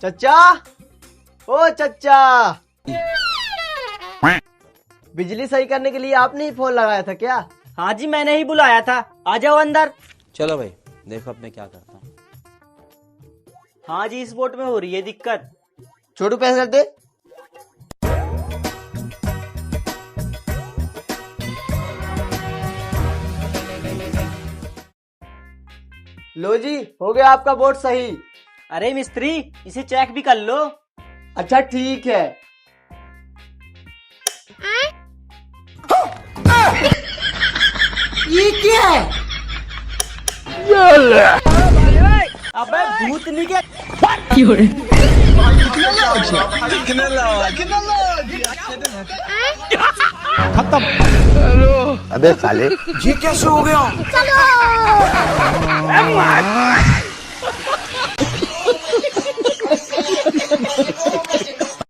चचा, ओ चचा, बिजली सही करने के लिए आपने ही फोन लगाया था क्या? हाँ जी, मैंने ही बुलाया था। आ जाओ अंदर। चलो भाई, देखो अब मैं क्या करता हूँ। हाँ जी, इस बोट में हो रही है दिक्कत। छोटू पैसे कर दे। लो जी, हो गया आपका बोट सही। अरे मिस्त्री, इसे चेक भी कर लो। अच्छा ठीक है। ये क्या है? अबे भूतनी के अबे साले ये कैसे हो गया?